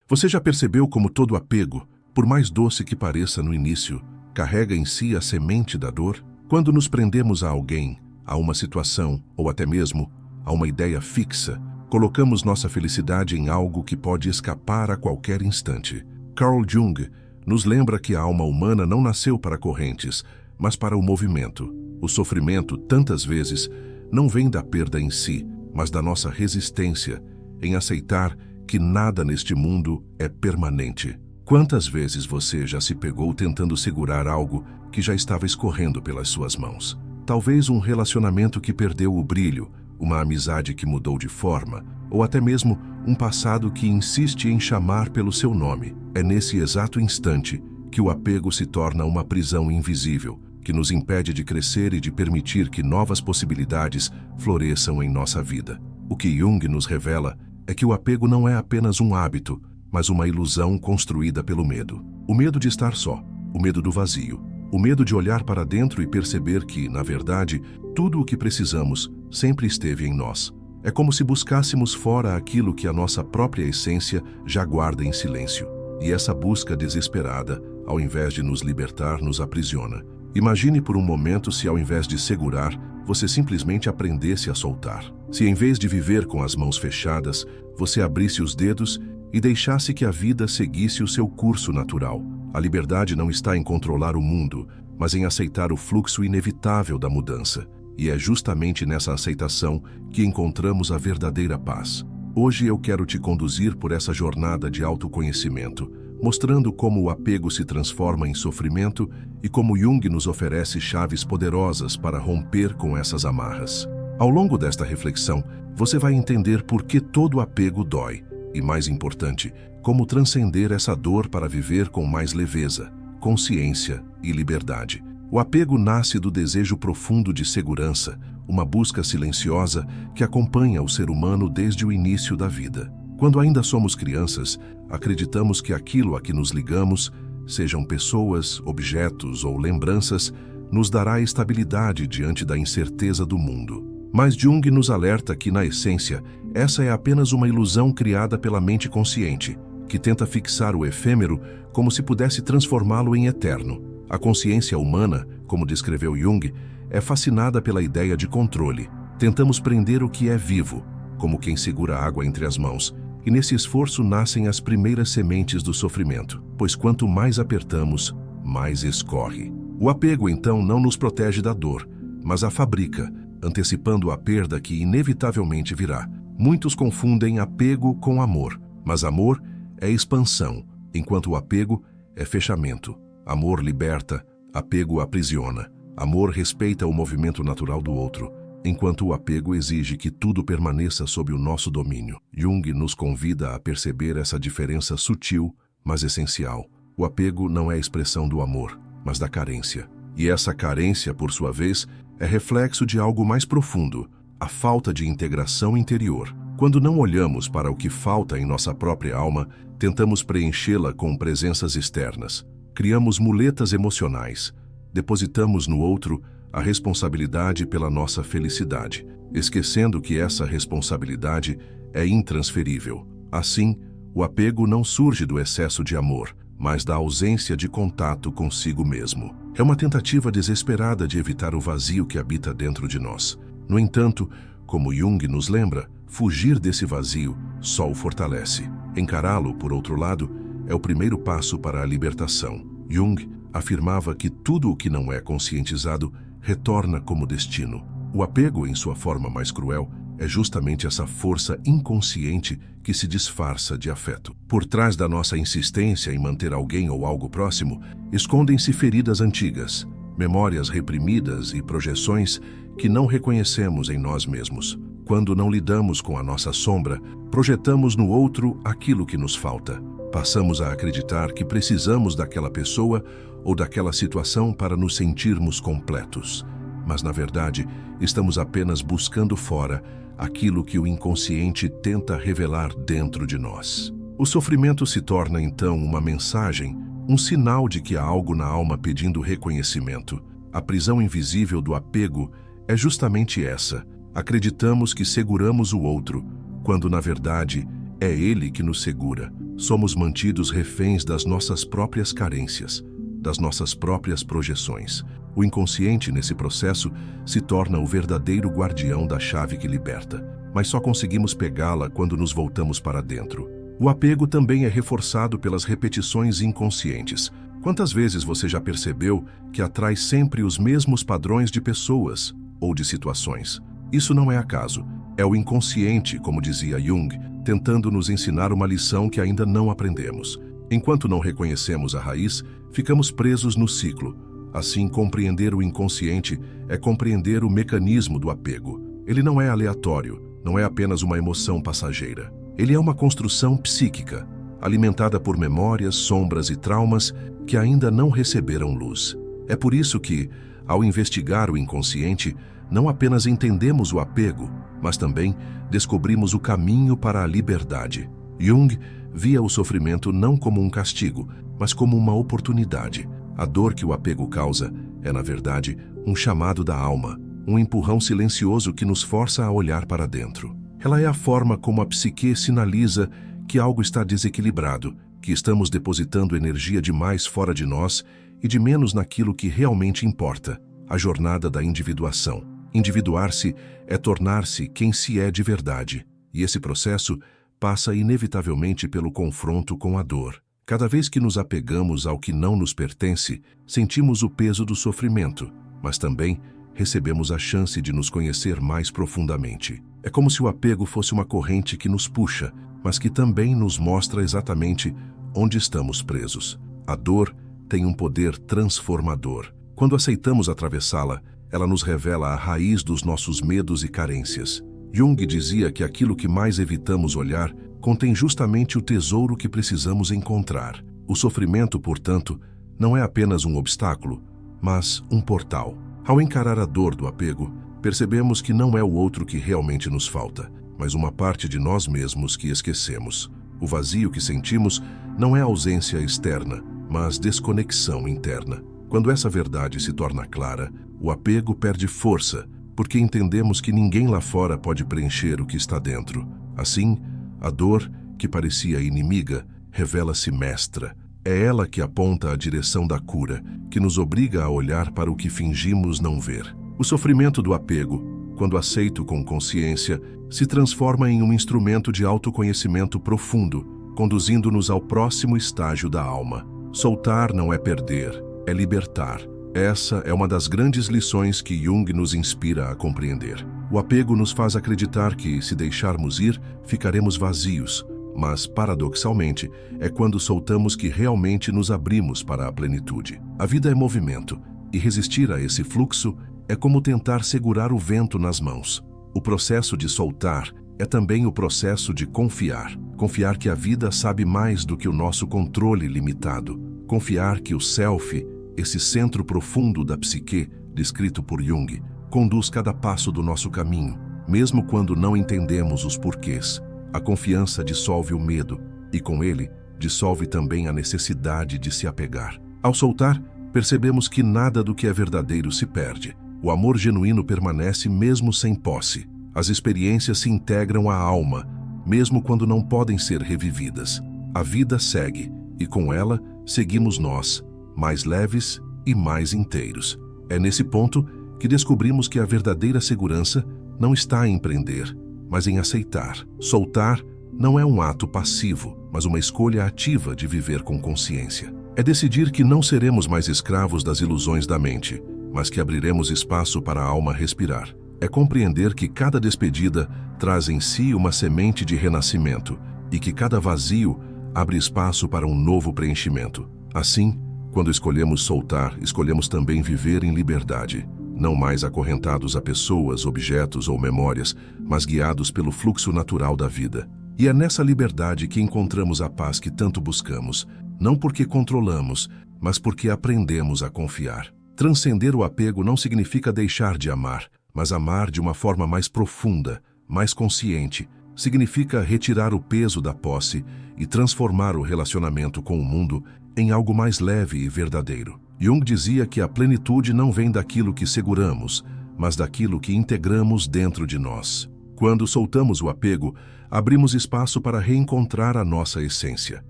Você já percebeu como todo apego, por mais doce que pareça no início, carrega em si a semente da dor? Quando nos prendemos a alguém, a uma situação ou até mesmo a uma ideia fixa, colocamos nossa felicidade em algo que pode escapar a qualquer instante. Carl Jung nos lembra que a alma humana não nasceu para correntes, mas para o movimento. O sofrimento, tantas vezes, não vem da perda em si, mas da nossa resistência em aceitar que nada neste mundo é permanente. Quantas vezes você já se pegou tentando segurar algo que já estava escorrendo pelas suas mãos? Talvez um relacionamento que perdeu o brilho, uma amizade que mudou de forma, ou até mesmo um passado que insiste em chamar pelo seu nome. É nesse exato instante que o apego se torna uma prisão invisível, que nos impede de crescer e de permitir que novas possibilidades floresçam em nossa vida. O que Jung nos revela é que o apego não é apenas um hábito, mas uma ilusão construída pelo medo. O medo de estar só, o medo do vazio, o medo de olhar para dentro e perceber que, na verdade, tudo o que precisamos sempre esteve em nós. É como se buscássemos fora aquilo que a nossa própria essência já guarda em silêncio. E essa busca desesperada, ao invés de nos libertar, nos aprisiona. Imagine por um momento se, ao invés de segurar, você simplesmente aprendesse a soltar. Se, em vez de viver com as mãos fechadas, você abrisse os dedos e deixasse que a vida seguisse o seu curso natural. A liberdade não está em controlar o mundo, mas em aceitar o fluxo inevitável da mudança. E é justamente nessa aceitação que encontramos a verdadeira paz. Hoje eu quero te conduzir por essa jornada de autoconhecimento, mostrando como o apego se transforma em sofrimento e como Jung nos oferece chaves poderosas para romper com essas amarras. Ao longo desta reflexão, você vai entender por que todo apego dói e, mais importante, como transcender essa dor para viver com mais leveza, consciência e liberdade. O apego nasce do desejo profundo de segurança, uma busca silenciosa que acompanha o ser humano desde o início da vida. Quando ainda somos crianças, acreditamos que aquilo a que nos ligamos, sejam pessoas, objetos ou lembranças, nos dará estabilidade diante da incerteza do mundo. Mas Jung nos alerta que, na essência, essa é apenas uma ilusão criada pela mente consciente, que tenta fixar o efêmero como se pudesse transformá-lo em eterno. A consciência humana, como descreveu Jung, é fascinada pela ideia de controle. Tentamos prender o que é vivo, como quem segura água entre as mãos, e nesse esforço nascem as primeiras sementes do sofrimento, pois quanto mais apertamos, mais escorre. O apego, então, não nos protege da dor, mas a fabrica, antecipando a perda que inevitavelmente virá. Muitos confundem apego com amor, mas amor é expansão, enquanto o apego é fechamento. Amor liberta, apego aprisiona. Amor respeita o movimento natural do outro, enquanto o apego exige que tudo permaneça sob o nosso domínio. Jung nos convida a perceber essa diferença sutil, mas essencial. O apego não é expressão do amor, mas da carência. E essa carência, por sua vez, é reflexo de algo mais profundo, a falta de integração interior. Quando não olhamos para o que falta em nossa própria alma, tentamos preenchê-la com presenças externas. Criamos muletas emocionais. Depositamos no outro a responsabilidade pela nossa felicidade, esquecendo que essa responsabilidade é intransferível. Assim, o apego não surge do excesso de amor, mas da ausência de contato consigo mesmo. É uma tentativa desesperada de evitar o vazio que habita dentro de nós. No entanto, como Jung nos lembra, fugir desse vazio só o fortalece. Encará-lo, por outro lado, é o primeiro passo para a libertação. Jung afirmava que tudo o que não é conscientizado retorna como destino. O apego, em sua forma mais cruel, é justamente essa força inconsciente que se disfarça de afeto. Por trás da nossa insistência em manter alguém ou algo próximo, escondem-se feridas antigas, memórias reprimidas e projeções que não reconhecemos em nós mesmos. Quando não lidamos com a nossa sombra, projetamos no outro aquilo que nos falta. Passamos a acreditar que precisamos daquela pessoa ou daquela situação para nos sentirmos completos. Mas, na verdade, estamos apenas buscando fora aquilo que o inconsciente tenta revelar dentro de nós. O sofrimento se torna, então, uma mensagem, um sinal de que há algo na alma pedindo reconhecimento. A prisão invisível do apego é justamente essa. Acreditamos que seguramos o outro, quando, na verdade, é ele que nos segura. somos mantidos reféns das nossas próprias carências, das nossas próprias projeções. O inconsciente, nesse processo, se torna o verdadeiro guardião da chave que liberta, mas só conseguimos pegá-la quando nos voltamos para dentro. O apego também é reforçado pelas repetições inconscientes. Quantas vezes você já percebeu que atrai sempre os mesmos padrões de pessoas ou de situações? Isso não é acaso. É o inconsciente, como dizia Jung, tentando nos ensinar uma lição que ainda não aprendemos. Enquanto não reconhecemos a raiz, ficamos presos no ciclo. Assim, compreender o inconsciente é compreender o mecanismo do apego. Ele não é aleatório, não é apenas uma emoção passageira. Ele é uma construção psíquica, alimentada por memórias, sombras e traumas que ainda não receberam luz. É por isso que, ao investigar o inconsciente, não apenas entendemos o apego, mas também descobrimos o caminho para a liberdade. Jung via o sofrimento não como um castigo, mas como uma oportunidade. A dor que o apego causa é, na verdade, um chamado da alma, um empurrão silencioso que nos força a olhar para dentro. Ela é a forma como a psique sinaliza que algo está desequilibrado, que estamos depositando energia demais fora de nós e de menos naquilo que realmente importa, a jornada da individuação. Individuar-se é tornar-se quem se é de verdade, e esse processo passa inevitavelmente pelo confronto com a dor. Cada vez que nos apegamos ao que não nos pertence, sentimos o peso do sofrimento, mas também recebemos a chance de nos conhecer mais profundamente. É como se o apego fosse uma corrente que nos puxa, mas que também nos mostra exatamente onde estamos presos. A dor tem um poder transformador. Quando aceitamos atravessá-la, ela nos revela a raiz dos nossos medos e carências. Jung dizia que aquilo que mais evitamos olhar contém justamente o tesouro que precisamos encontrar. O sofrimento, portanto, não é apenas um obstáculo, mas um portal. Ao encarar a dor do apego, percebemos que não é o outro que realmente nos falta, mas uma parte de nós mesmos que esquecemos. O vazio que sentimos não é ausência externa, mas desconexão interna. Quando essa verdade se torna clara, o apego perde força, porque entendemos que ninguém lá fora pode preencher o que está dentro. Assim, a dor, que parecia inimiga, revela-se mestra. É ela que aponta a direção da cura, que nos obriga a olhar para o que fingimos não ver. O sofrimento do apego, quando aceito com consciência, se transforma em um instrumento de autoconhecimento profundo, conduzindo-nos ao próximo estágio da alma. Soltar não é perder, é libertar. Essa é uma das grandes lições que Jung nos inspira a compreender. O apego nos faz acreditar que, se deixarmos ir, ficaremos vazios, mas, paradoxalmente, é quando soltamos que realmente nos abrimos para a plenitude. A vida é movimento, e resistir a esse fluxo é como tentar segurar o vento nas mãos. O processo de soltar é também o processo de confiar. Confiar que a vida sabe mais do que o nosso controle limitado. Confiar que o self, esse centro profundo da psique, descrito por Jung, conduz cada passo do nosso caminho, mesmo quando não entendemos os porquês. A confiança dissolve o medo e, com ele, dissolve também a necessidade de se apegar. Ao soltar, percebemos que nada do que é verdadeiro se perde. O amor genuíno permanece mesmo sem posse. As experiências se integram à alma, mesmo quando não podem ser revividas. A vida segue, e com ela, seguimos nós, mais leves e mais inteiros. É nesse ponto que descobrimos que a verdadeira segurança não está em empreender, mas em aceitar. Soltar não é um ato passivo, mas uma escolha ativa de viver com consciência. É decidir que não seremos mais escravos das ilusões da mente, mas que abriremos espaço para a alma respirar. É compreender que cada despedida traz em si uma semente de renascimento e que cada vazio abre espaço para um novo preenchimento. Assim, quando escolhemos soltar, escolhemos também viver em liberdade, não mais acorrentados a pessoas, objetos ou memórias, mas guiados pelo fluxo natural da vida. E é nessa liberdade que encontramos a paz que tanto buscamos, não porque controlamos, mas porque aprendemos a confiar. Transcender o apego não significa deixar de amar, mas amar de uma forma mais profunda, mais consciente. Significa retirar o peso da posse e transformar o relacionamento com o mundo em algo mais leve e verdadeiro. Jung dizia que a plenitude não vem daquilo que seguramos, mas daquilo que integramos dentro de nós. Quando soltamos o apego, abrimos espaço para reencontrar a nossa essência.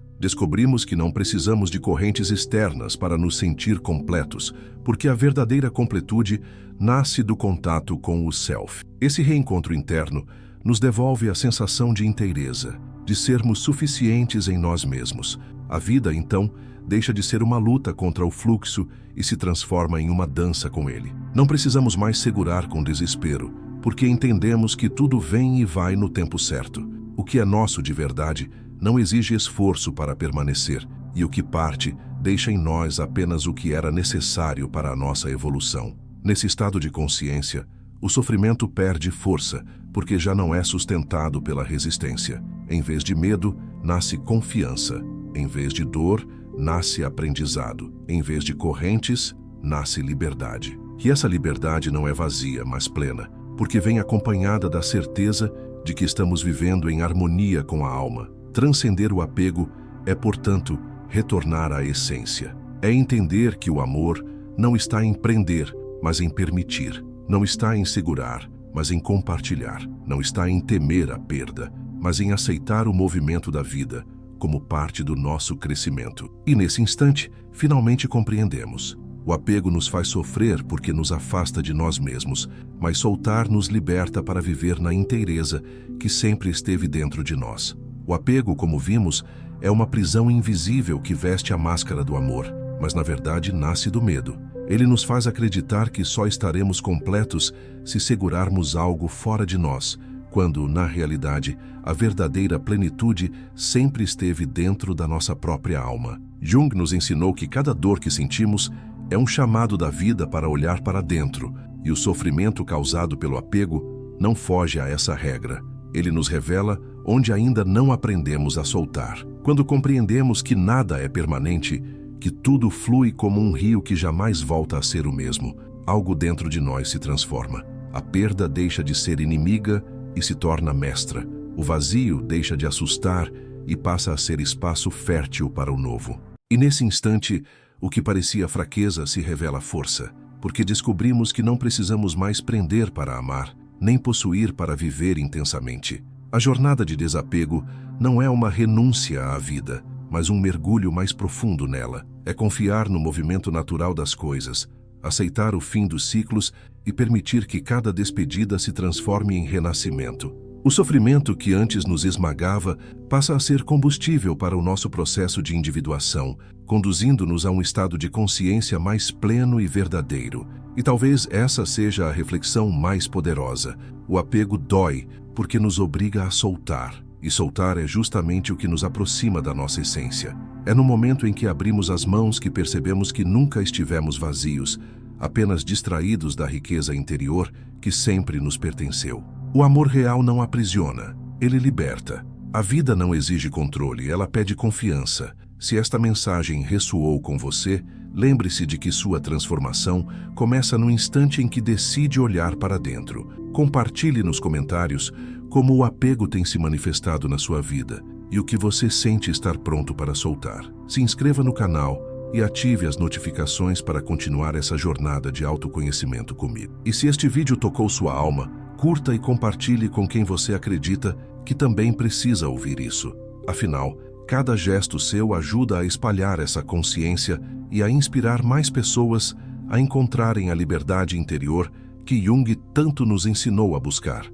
Descobrimos que não precisamos de correntes externas para nos sentir completos, porque a verdadeira completude nasce do contato com o Self. Esse reencontro interno nos devolve a sensação de inteireza, de sermos suficientes em nós mesmos. A vida, então, deixa de ser uma luta contra o fluxo e se transforma em uma dança com ele. Não precisamos mais segurar com desespero, porque entendemos que tudo vem e vai no tempo certo. O que é nosso de verdade não exige esforço para permanecer, e o que parte deixa em nós apenas o que era necessário para a nossa evolução. Nesse estado de consciência, o sofrimento perde força, porque já não é sustentado pela resistência. Em vez de medo, nasce confiança. Em vez de dor, nasce aprendizado. Em vez de correntes, nasce liberdade. E essa liberdade não é vazia, mas plena, porque vem acompanhada da certeza de que estamos vivendo em harmonia com a alma. Transcender o apego é, portanto, retornar à essência. É entender que o amor não está em prender, mas em permitir. Não está em segurar, mas em compartilhar. Não está em temer a perda, mas em aceitar o movimento da vida como parte do nosso crescimento. E nesse instante, finalmente compreendemos. O apego nos faz sofrer porque nos afasta de nós mesmos, mas soltar nos liberta para viver na inteireza que sempre esteve dentro de nós. O apego, como vimos, é uma prisão invisível que veste a máscara do amor, mas na verdade nasce do medo. Ele nos faz acreditar que só estaremos completos se segurarmos algo fora de nós, quando, na realidade, a verdadeira plenitude sempre esteve dentro da nossa própria alma. Jung nos ensinou que cada dor que sentimos é um chamado da vida para olhar para dentro, e o sofrimento causado pelo apego não foge a essa regra. Ele nos revela onde ainda não aprendemos a soltar. Quando compreendemos que nada é permanente, que tudo flui como um rio que jamais volta a ser o mesmo, algo dentro de nós se transforma. A perda deixa de ser inimiga e se torna mestra. O vazio deixa de assustar e passa a ser espaço fértil para o novo. E nesse instante, o que parecia fraqueza se revela força, porque descobrimos que não precisamos mais prender para amar, nem possuir para viver intensamente. A jornada de desapego não é uma renúncia à vida, mas um mergulho mais profundo nela. É confiar no movimento natural das coisas, aceitar o fim dos ciclos e permitir que cada despedida se transforme em renascimento. O sofrimento que antes nos esmagava passa a ser combustível para o nosso processo de individuação, conduzindo-nos a um estado de consciência mais pleno e verdadeiro. E talvez essa seja a reflexão mais poderosa. O apego dói porque nos obriga a soltar. E soltar é justamente o que nos aproxima da nossa essência. É no momento em que abrimos as mãos que percebemos que nunca estivemos vazios, apenas distraídos da riqueza interior que sempre nos pertenceu. O amor real não aprisiona, ele liberta. A vida não exige controle, ela pede confiança. Se esta mensagem ressoou com você, lembre-se de que sua transformação começa no instante em que decide olhar para dentro. Compartilhe nos comentários como o apego tem se manifestado na sua vida e o que você sente estar pronto para soltar. Se inscreva no canal e ative as notificações para continuar essa jornada de autoconhecimento comigo. E se este vídeo tocou sua alma, curta e compartilhe com quem você acredita que também precisa ouvir isso. Afinal, cada gesto seu ajuda a espalhar essa consciência e a inspirar mais pessoas a encontrarem a liberdade interior que Jung tanto nos ensinou a buscar.